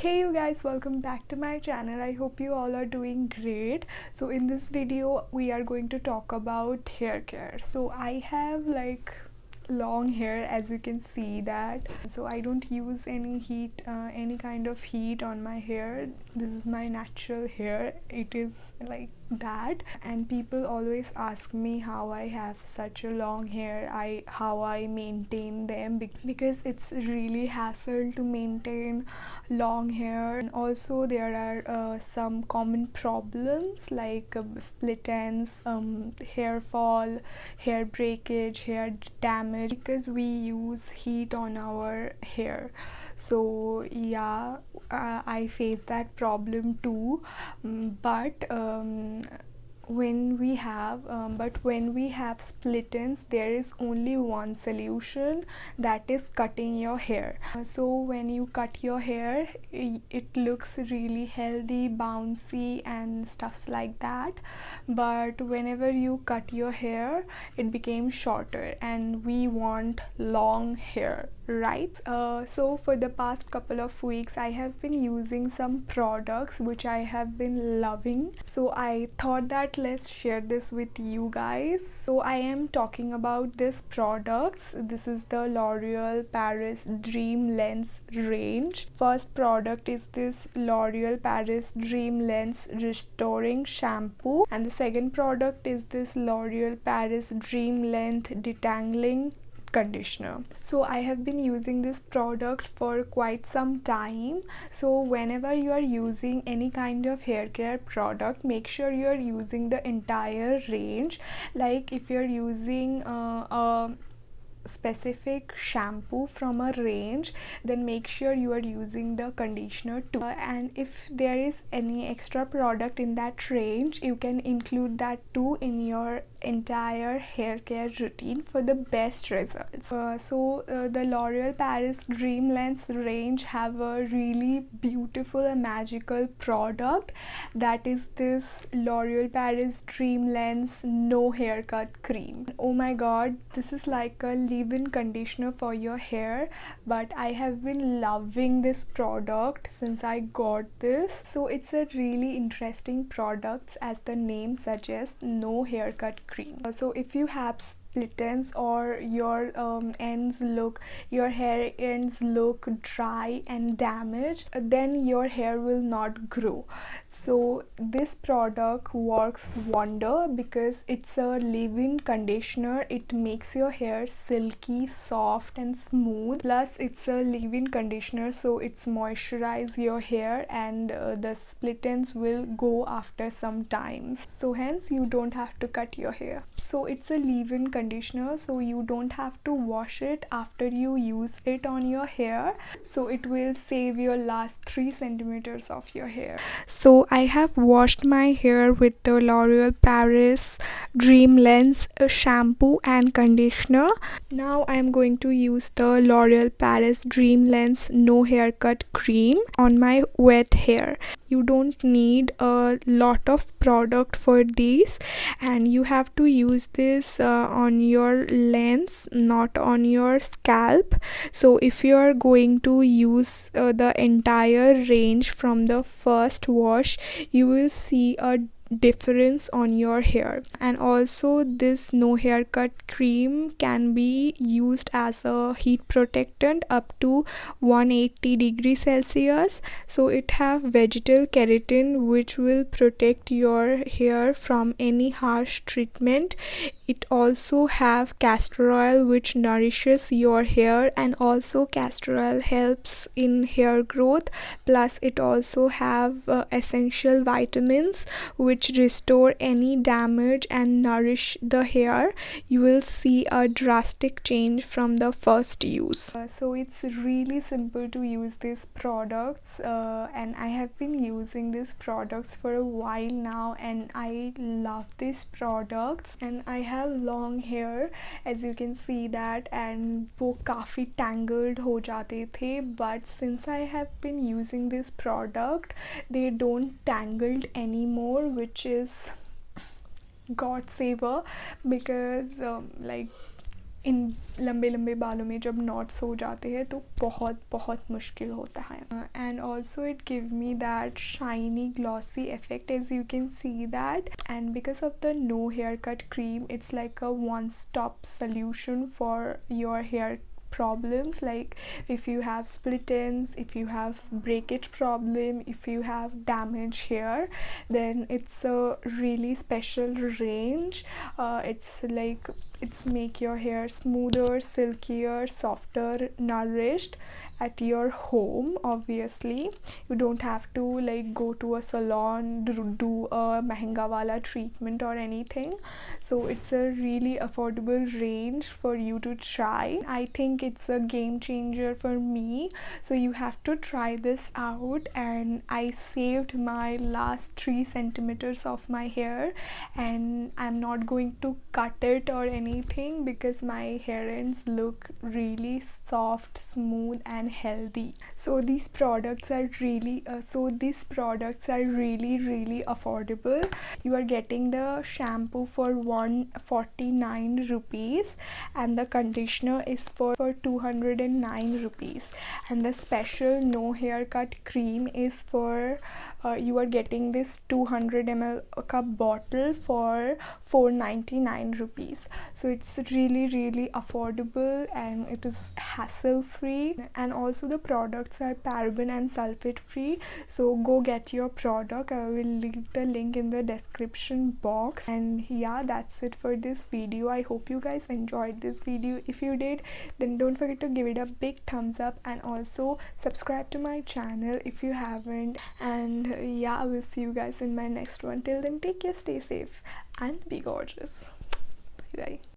Hey you guys, welcome back to my channel. I hope you all are doing great. So in this video we are going to talk about hair care. So I have long hair, as you can see that, so I don't use any kind of heat on my hair. This is my natural hair, it is like that. And people always ask me how I have such a long hair, how I maintain them, because it's really hassle to maintain long hair. And also there are some common problems like split ends, hair fall, hair breakage, hair damage, because we use heat on our hair. So yeah, I face that problem too. But when we have split ends, there is only one solution, that is cutting your hair. So when you cut your hair, it looks really healthy, bouncy and stuffs like that. But whenever you cut your hair, it became shorter, and we want long hair, right? So for the past couple of weeks I have been using some products which I have been loving, so I thought that let's share this with you guys. So I am talking about these products. This is the L'Oreal Paris Dream Lens range. First product is this L'Oreal Paris Dream Lens Restoring Shampoo, and the second product is this L'Oreal Paris Dream Length Detangling conditioner. So I have been using this product for quite some time. So whenever you are using any kind of hair care product, make sure you are using the entire range. Like if you're using a specific shampoo from a range, then make sure you are using the conditioner too. And if there is any extra product in that range, you can include that too in your entire hair care routine for the best results. The L'Oreal Paris Dream Lens range have a really beautiful and magical product, that is this L'Oreal Paris Dream Lens No Haircut Cream. Oh my god, this is like a leave-in conditioner for your hair, but I have been loving this product since I got this. So it's a really interesting product, as the name suggests, no haircut cream. So if you have split ends, or your your hair ends look dry and damaged, then your hair will not grow. So this product works wonder, because it's a leave-in conditioner. It makes your hair silky, soft and smooth. Plus it's a leave-in conditioner, so it's moisturize your hair, and the split ends will go after some time, so hence you don't have to cut your hair. So it's a leave-in conditioner, so you don't have to wash it after you use it on your hair, so it will save your last 3 centimeters of your hair. So I have washed my hair with the L'Oreal Paris Dream Lens shampoo and conditioner. Now I am going to use the L'Oreal Paris Dream Lens No Haircut Cream on my wet hair. You don't need a lot of product for these, and you have to use this on your lens, not on your scalp. So if you are going to use the entire range from the first wash, you will see a difference on your hair. And also this no haircut cream can be used as a heat protectant up to 180 degrees Celsius. So it have vegetal keratin, which will protect your hair from any harsh treatment. It also have castor oil, which nourishes your hair, and also castor oil helps in hair growth. Plus it also have essential vitamins which restore any damage and nourish the hair. You will see a drastic change from the first use. So it's really simple to use these products, and I have been using these products for a while now, and I love these products. And I have long hair, as you can see that, and वो काफ़ी tangled हो जाते थे, but since I have been using this product, they don't tangled anymore, which is God saver, because इन लंबे लंबे बालों में जब नॉट्स हो जाते हैं तो बहुत बहुत मुश्किल होता है. And also it give me that shiny glossy effect as you can see that. And because of the no hair cut cream it's like a one stop solution for your hair problems, like if you have split ends, if you have breakage problem, if you have damaged hair, then it's a really special range. It's make your hair smoother, silkier, softer, nourished at your home. Obviously you don't have to like go to a salon, do a mehenga wala treatment or anything. So it's a really affordable range for you to try. I think it's a game changer for me, so you have to try this out. And I saved my last 3 centimeters of my hair, and I'm not going to cut it or anything because my hair ends look really soft, smooth and healthy. So these products are really really affordable. You are getting the shampoo for 149 rupees and the conditioner is for 209 rupees, and the special no haircut cream is for you are getting this 200 ml cup bottle for 499 rupees. So it's really affordable and it is hassle free, and also the products are paraben and sulfate free. So go get your product. I will leave the link in the description box. And yeah, that's it for this video. I hope you guys enjoyed this video. If you did, then don't forget to give it a big thumbs up and also subscribe to my channel if you haven't. And yeah, I will see you guys in my next one. Till then, take care, stay safe and be gorgeous. Bye.